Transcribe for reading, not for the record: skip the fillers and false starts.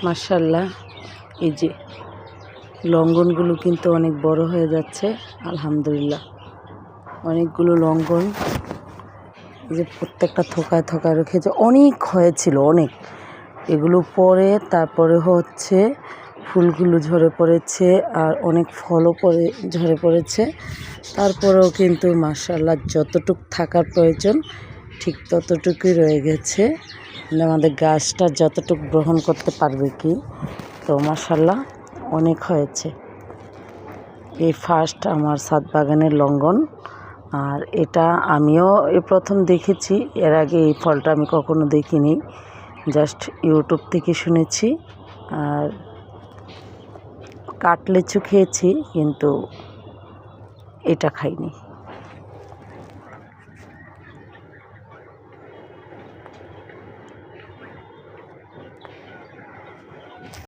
মাশাআল্লাহ, এই যে লঙ্ঘনগুলো কিন্তু অনেক বড় হয়ে যাচ্ছে। আলহামদুলিল্লাহ, অনেকগুলো লঙ্ঘন, এই যে প্রত্যেকটা থোকায় থোকায় রেখেছে। অনেক হয়েছিল, অনেক। এগুলো পরে তারপরে হচ্ছে ফুলগুলো ঝরে পড়েছে, আর অনেক ফলও ঝরে পড়েছে। তারপরেও কিন্তু মাশাআল্লাহ যতটুক থাকার প্রয়োজন ঠিক ততটুকুই রয়ে গেছে। আমাদের গাছটা যতটুক গ্রহণ করতে পারবে কি, তো মাশাআল্লাহ অনেক হয়েছে। এই ফার্স্ট আমার ছাদ বাগানের লঙ্ঘন, আর এটা আমিও এই প্রথম দেখেছি। এর আগে এই ফলটা আমি কখনো দেখিনি, জাস্ট ইউটিউব থেকে শুনেছি। আর কাটলেচু খেয়েছি, কিন্তু এটা খাইনি।